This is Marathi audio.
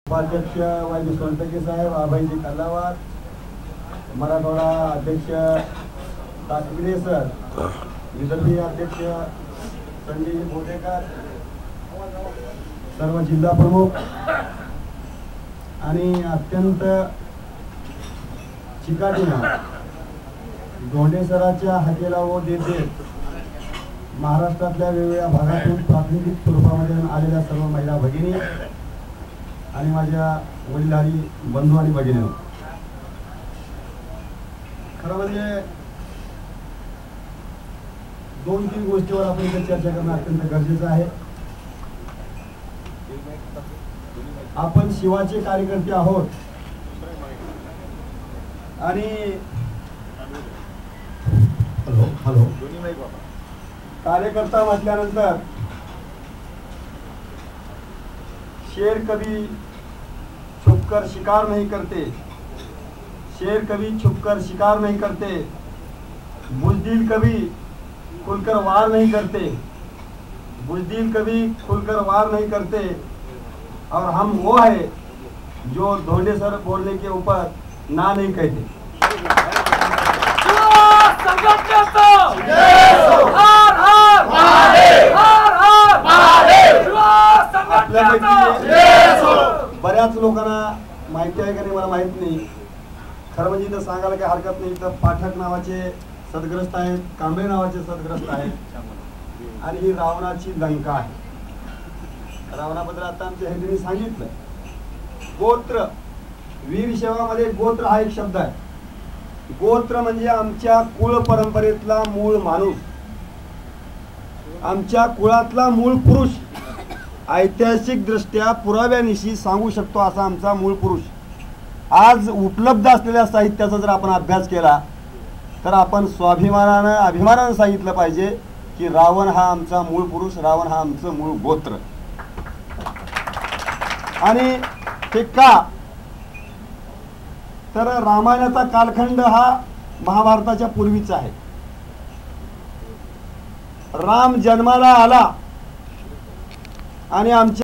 उपाध्यक्ष वाय सोनटके साहेब, आबाईजी कल्लावार, मराठवाडा अध्यक्ष ताकविरे सर, विदर्भीय अध्यक्ष संजय बोटेकर, सर्व जिल्हा प्रमुख आणि अत्यंत चिकाटीनं धोंडे सरांच्या हाकेला व देत महाराष्ट्रातल्या वेगवेगळ्या भागातून प्रातिनिधिक स्वरूपामध्ये आलेल्या सर्व महिला भगिनी आणि माझ्या वडीलधारी बंधू आणि भगिनी, खरं म्हणजे दोन तीन गोष्टीवर आपण इथे चर्चा करणं अत्यंत गरजेचं आहे. आपण शिवाचे कार्यकर्ते आहोत आणि हॅलो कार्यकर्ता म्हटल्यानंतर शेर कभी छुपकर शिकार नहीं करते, शेर कभी छुपकर शिकार नहीं करते, बुज़दिल कभी खुलकर वार नहीं करते, बुज़दिल कभी खुलकर वार नहीं करते. और हम वो है जो धोंडे सर बोलने के ऊपर ना नहीं कहते. बऱ्याच लोकांना माहिती आहे का नाही मला माहित नाही. खरं म्हणजे इथं सांगायला काही हरकत नाही. इथं पाठक नावाचे सदग्रस्त आहेत, कांबळे नावाचे सदग्रस्त आहेत आणि ही रावणाची लंका आहे. रावणाबद्दल आता आमच्या हेडीने सांगितलं. गोत्र, वीर शैवामध्ये गोत्र हा एक शब्द आहे. गोत्र म्हणजे आमच्या कुळ परंपरेतला मूळ माणूस, आमच्या कुळातला मूळ पुरुष. ऐतिहासिक दृष्ट्या पुराव्यानिशी सांगू शकतो असा आमचा मूळ पुरुष. आज उपलब्ध असलेल्या साहित्याचा जर आपण अभ्यास केला तर आपण स्वाभिमानानं अभिमानानं सांगितलं पाहिजे की रावण हा आमचा मूळ पुरुष, रावण हा आमचं मूळ गोत्र. आणि ते का तर रामायणाचा कालखंड हा महाभारताच्या पूर्वीचा आहे. राम जन्माला आला आणि आमच्या